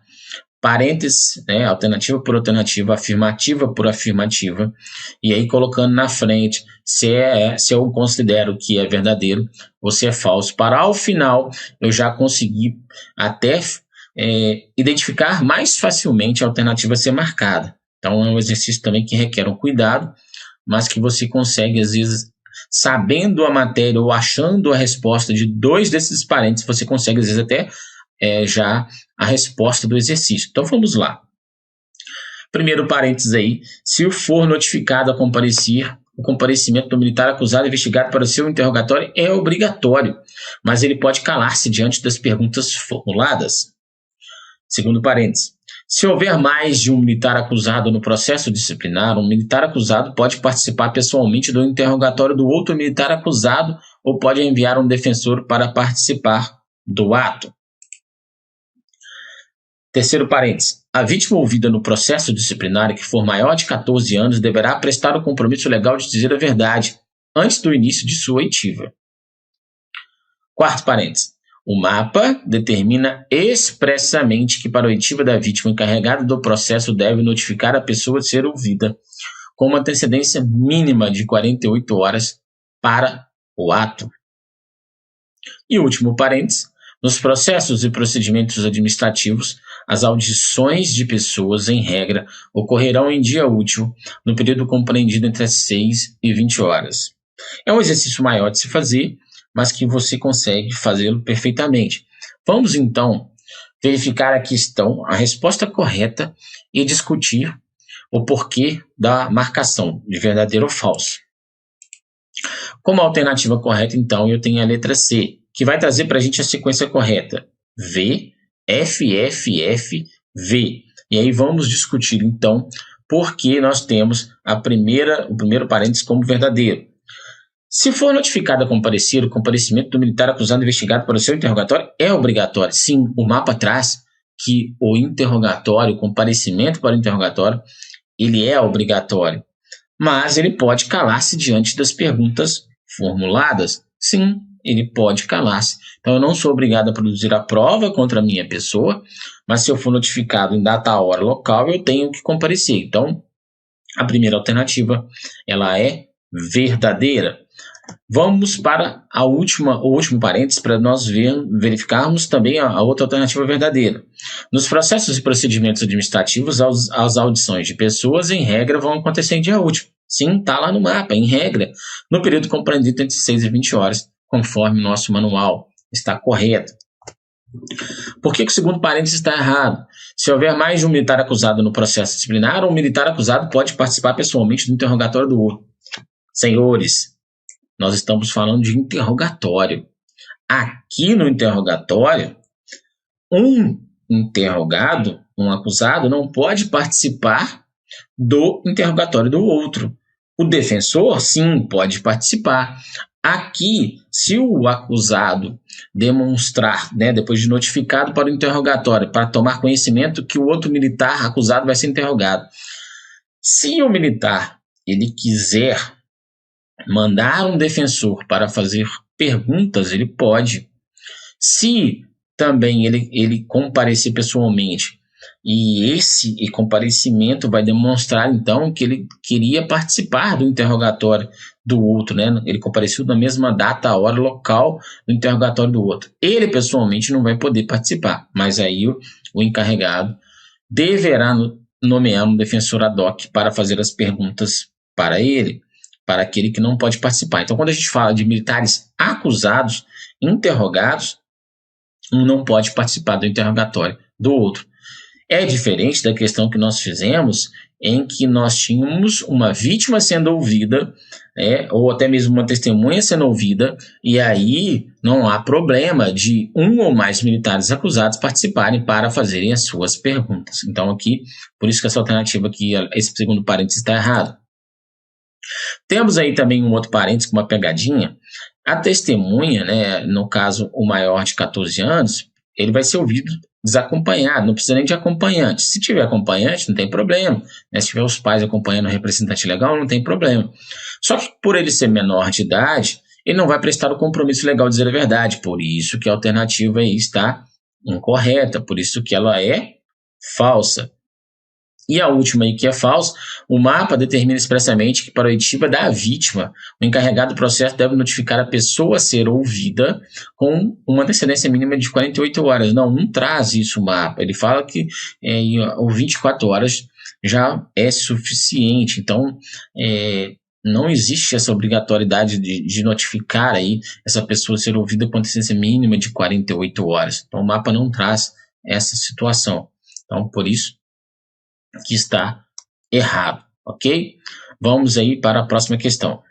parênteses, né, alternativa por alternativa, afirmativa por afirmativa, e aí colocando na frente se eu considero que é verdadeiro ou se é falso, para ao final eu já conseguir até identificar mais facilmente a alternativa a ser marcada. Então é um exercício também que requer um cuidado, mas que você consegue, às vezes, sabendo a matéria ou achando a resposta de dois desses parênteses, você consegue, às vezes, até já a resposta do exercício. Então, vamos lá. Primeiro parênteses aí, se for notificado a comparecer, o comparecimento do militar acusado e investigado para o seu interrogatório é obrigatório, mas ele pode calar-se diante das perguntas formuladas. Segundo parênteses, se houver mais de um militar acusado no processo disciplinar, um militar acusado pode participar pessoalmente do interrogatório do outro militar acusado ou pode enviar um defensor para participar do ato. Terceiro parênteses, a vítima ouvida no processo disciplinar que for maior de 14 anos deverá prestar o compromisso legal de dizer a verdade antes do início de sua oitiva. Quarto parênteses, o mapa determina expressamente que para a oitiva da vítima encarregada do processo deve notificar a pessoa de ser ouvida com uma antecedência mínima de 48 horas para o ato. E último parênteses, nos processos e procedimentos administrativos, as audições de pessoas, em regra, ocorrerão em dia útil, no período compreendido entre as 6 e 20 horas. É um exercício maior de se fazer, mas que você consegue fazê-lo perfeitamente. Vamos, então, verificar a questão, a resposta correta e discutir o porquê da marcação de verdadeiro ou falso. Como alternativa correta, então, eu tenho a letra C, que vai trazer para a gente a sequência correta. V, F, F, F, V. E aí vamos discutir, então, por que nós temos o primeiro parênteses como verdadeiro. Se for notificado a comparecer, o comparecimento do militar acusado e investigado para o seu interrogatório é obrigatório. Sim, o mapa traz que o interrogatório, o comparecimento para o interrogatório, ele é obrigatório. Mas ele pode calar-se diante das perguntas formuladas. Sim, ele pode calar-se. Então, eu não sou obrigado a produzir a prova contra a minha pessoa, mas se eu for notificado em data, hora, local, eu tenho que comparecer. Então, a primeira alternativa, ela é verdadeira. Vamos para o último parênteses para nós verificarmos também a outra alternativa verdadeira. Nos processos e procedimentos administrativos, as audições de pessoas, em regra, vão acontecer em dia útil. Sim, está lá no mapa, em regra, no período compreendido entre 6 e 20 horas, conforme o nosso manual. Está correto. Por que o segundo parênteses está errado? Se houver mais de um militar acusado no processo disciplinar, um militar acusado pode participar pessoalmente do interrogatório do outro. Senhores, nós estamos falando de interrogatório. Aqui no interrogatório, um interrogado, um acusado, não pode participar do interrogatório do outro. O defensor, sim, pode participar. Aqui, se o acusado demonstrar, depois de notificado para o interrogatório, para tomar conhecimento que o outro militar acusado vai ser interrogado, se o militar ele quiser mandar um defensor para fazer perguntas, ele pode. Se também ele comparecer pessoalmente e esse comparecimento vai demonstrar, então, que ele queria participar do interrogatório do outro, Ele compareceu na mesma data, hora, local do interrogatório do outro. Ele, pessoalmente, não vai poder participar, mas aí o encarregado deverá nomear um defensor ad hoc para fazer as perguntas para ele, para aquele que não pode participar. Então, quando a gente fala de militares acusados, interrogados, um não pode participar do interrogatório do outro. É diferente da questão que nós fizemos, em que nós tínhamos uma vítima sendo ouvida, ou até mesmo uma testemunha sendo ouvida, e aí não há problema de um ou mais militares acusados participarem para fazerem as suas perguntas. Então, aqui, por isso que essa alternativa aqui, esse segundo parênteses está errado. Temos aí também um outro parênteses com uma pegadinha. A testemunha, no caso o maior de 14 anos, ele vai ser ouvido desacompanhado, não precisa nem de acompanhante. Se tiver acompanhante, não tem problema, né? Se tiver os pais acompanhando o representante legal, não tem problema. Só que por ele ser menor de idade, ele não vai prestar o compromisso legal de dizer a verdade, por isso que a alternativa aí está incorreta, por isso que ela é falsa. E a última aí que é falsa, o mapa determina expressamente que para a oitiva da vítima, o encarregado do processo deve notificar a pessoa a ser ouvida com uma antecedência mínima de 48 horas. Não traz isso o mapa, ele fala que 24 horas já é suficiente, então não existe essa obrigatoriedade de notificar aí essa pessoa ser ouvida com antecedência mínima de 48 horas. Então o mapa não traz essa situação. Então por isso que está errado, ok? Vamos aí para a próxima questão.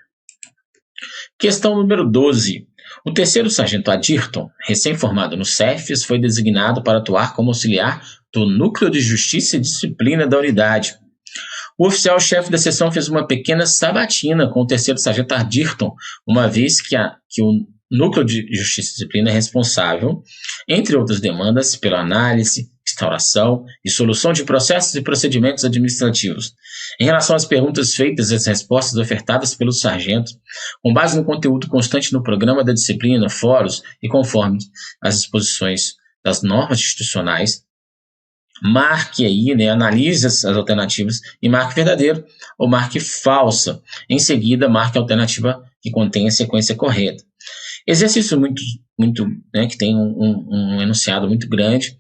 Questão número 12. O terceiro sargento Adirton, recém-formado no CEFES, foi designado para atuar como auxiliar do Núcleo de Justiça e Disciplina da unidade. O oficial-chefe da seção fez uma pequena sabatina com o terceiro sargento Adirton, uma vez que o Núcleo de Justiça e Disciplina é responsável, entre outras demandas, pela análise, instauração e solução de processos e procedimentos administrativos. Em relação às perguntas feitas e as respostas ofertadas pelo sargento, com base no conteúdo constante no programa da disciplina, fóruns e conforme as disposições das normas institucionais, marque aí, analise as alternativas e marque verdadeiro ou marque falsa. Em seguida, marque a alternativa que contém a sequência correta. Exercício muito que tem um enunciado muito grande.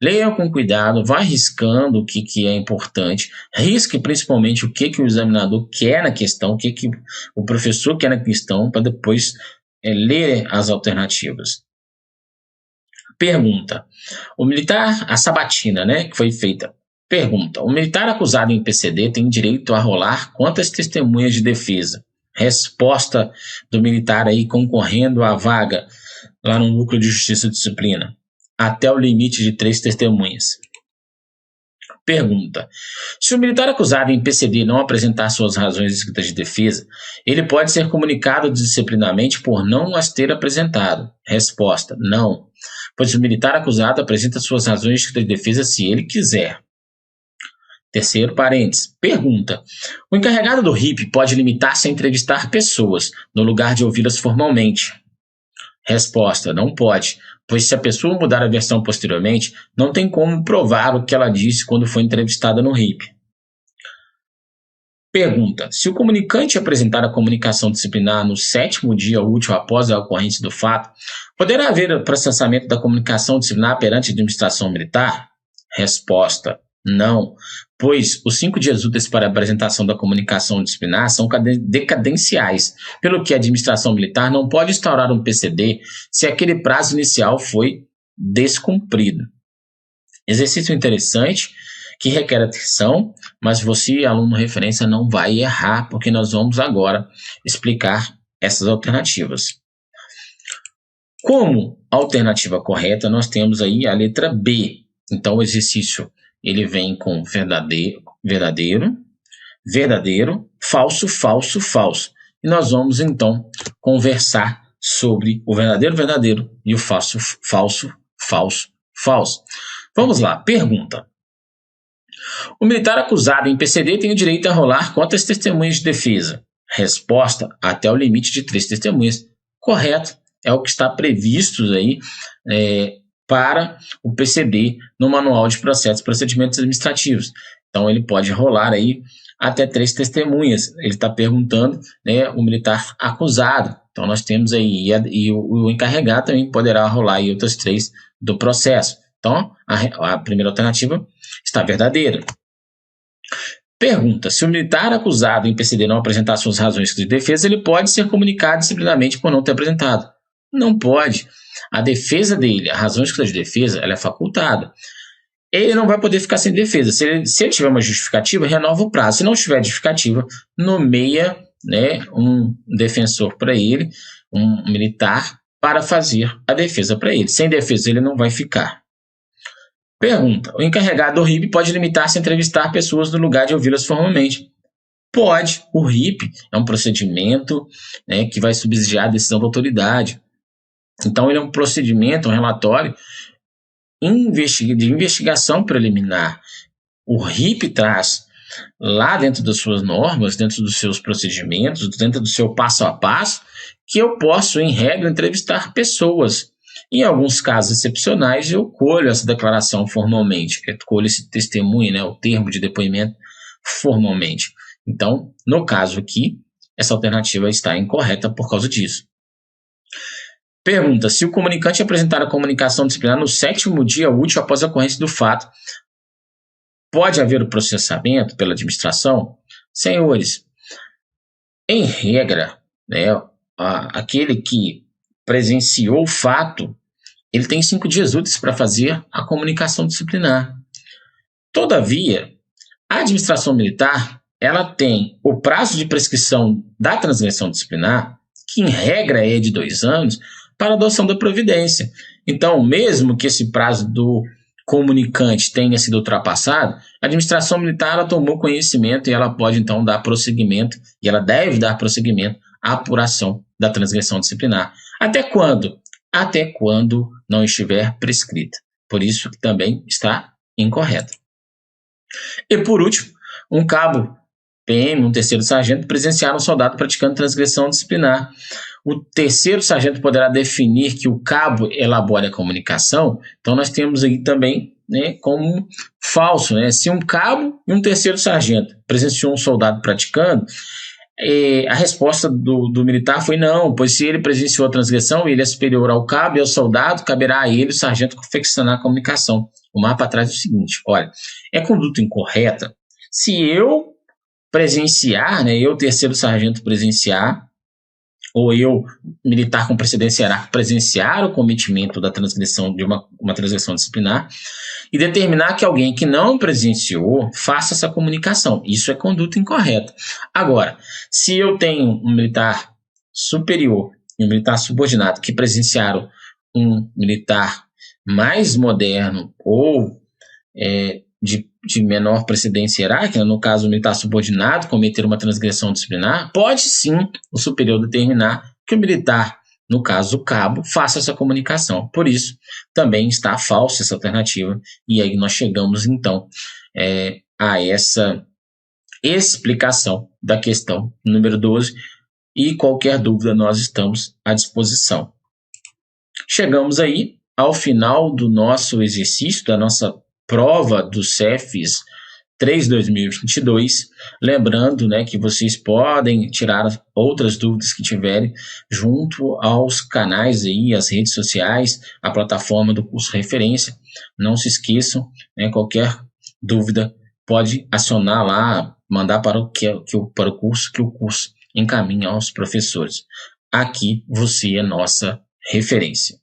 Leia com cuidado, vá riscando o que é importante, risque principalmente o que o examinador quer na questão, o que o professor quer na questão, para depois ler as alternativas. Pergunta. A sabatina, que foi feita. Pergunta. O militar acusado em PCD tem direito a rolar quantas testemunhas de defesa? Resposta do militar aí concorrendo à vaga lá no Núcleo de Justiça e Disciplina. Até o limite de 3 testemunhas. Pergunta. Se o militar acusado em PCD não apresentar suas razões escritas de defesa, ele pode ser comunicado disciplinarmente por não as ter apresentado. Resposta. Não. Pois o militar acusado apresenta suas razões escritas de defesa se ele quiser. Terceiro parênteses. Pergunta. O encarregado do RIP pode limitar-se a entrevistar pessoas, no lugar de ouvi-las formalmente. Resposta. Não pode, pois se a pessoa mudar a versão posteriormente, não tem como provar o que ela disse quando foi entrevistada no RIP. Pergunta. Se o comunicante apresentar a comunicação disciplinar no 7º dia útil após a ocorrência do fato, poderá haver processamento da comunicação disciplinar perante a administração militar? Resposta. Não, pois os 5 dias úteis para a apresentação da comunicação disciplinar são decadenciais, pelo que a administração militar não pode instaurar um PCD se aquele prazo inicial foi descumprido. Exercício interessante, que requer atenção, mas você, aluno referência, não vai errar, porque nós vamos agora explicar essas alternativas. Como alternativa correta, nós temos aí a letra B. Então, o exercício ele vem com verdadeiro, falso, falso, falso. E nós vamos, então, conversar sobre o verdadeiro e o falso, falso, falso, falso. Vamos lá, pergunta. O militar acusado em PCD tem o direito a rolar quantas testemunhas de defesa? Resposta, até o limite de 3 testemunhas. Correto, é o que está previsto aí, para o PCD no Manual de Processos e Procedimentos Administrativos. Então, ele pode rolar aí até 3 testemunhas. Ele está perguntando, o militar acusado. Então, nós temos aí, e o encarregado também poderá rolar aí outras 3 do processo. Então, a primeira alternativa está verdadeira. Pergunta, se o militar acusado em PCD não apresentar suas razões de defesa, ele pode ser comunicado disciplinarmente por não ter apresentado? Não pode. A defesa dele, a razão escrita de defesa, ela é facultada. Ele não vai poder ficar sem defesa. Se ele tiver uma justificativa, renova o prazo. Se não tiver justificativa, nomeia um defensor para ele, um militar, para fazer a defesa para ele. Sem defesa, ele não vai ficar. Pergunta, o encarregado do RIP pode limitar-se a entrevistar pessoas no lugar de ouvi-las formalmente? Pode. O RIP é um procedimento que vai subsidiar a decisão da autoridade. Então, ele é um procedimento, um relatório de investigação preliminar. O RIP traz lá dentro das suas normas, dentro dos seus procedimentos, dentro do seu passo a passo, que eu posso, em regra, entrevistar pessoas. Em alguns casos excepcionais, eu colho essa declaração formalmente, eu colho esse testemunho, né, o termo de depoimento formalmente. Então, no caso aqui, essa alternativa está incorreta por causa disso. Pergunta: se o comunicante apresentar a comunicação disciplinar no 7º dia útil após a ocorrência do fato, pode haver o processamento pela administração? Senhores, em regra, né, aquele que presenciou o fato, ele tem 5 dias úteis para fazer a comunicação disciplinar. Todavia, a administração militar, ela tem o prazo de prescrição da transgressão disciplinar, que em regra é de 2 anos, para adoção da providência. Então, mesmo que esse prazo do comunicante tenha sido ultrapassado, a administração militar ela tomou conhecimento e ela pode então dar prosseguimento, e ela deve dar prosseguimento à apuração da transgressão disciplinar. Até quando? Até quando não estiver prescrita. Por isso que também está incorreta. E por último, um cabo PM, um terceiro sargento, presenciaram um soldado praticando transgressão disciplinar. O terceiro sargento poderá definir que o cabo elabore a comunicação. Então nós temos aí também, né, como falso, né? Se um cabo e um terceiro sargento presenciou um soldado praticando, a resposta do militar foi não, pois se ele presenciou a transgressão, ele é superior ao cabo e ao soldado, caberá a ele, o sargento, confeccionar a comunicação. O mapa traz o seguinte: olha, é conduta incorreta se eu presenciar, né, eu, terceiro sargento, presenciar, ou eu, militar com precedência hierárquica, presenciar o cometimento da transgressão de uma transgressão disciplinar e determinar que alguém que não presenciou faça essa comunicação. Isso é conduta incorreta. Agora, se eu tenho um militar superior e um militar subordinado que presenciaram um militar mais moderno ou de menor precedência hierárquica, no caso o militar subordinado cometer uma transgressão disciplinar, pode sim o superior determinar que o militar, no caso o cabo, faça essa comunicação. Por isso, também está falsa essa alternativa, e aí nós chegamos então a essa explicação da questão número 12, e qualquer dúvida nós estamos à disposição. Chegamos aí ao final do nosso exercício, da nossa prova do CEFES 3 2022, lembrando, né, que vocês podem tirar outras dúvidas que tiverem junto aos canais aí, as redes sociais, a plataforma do curso referência. Não se esqueçam, né, qualquer dúvida pode acionar lá, mandar para o curso, que o curso encaminha aos professores. Aqui você é nossa referência.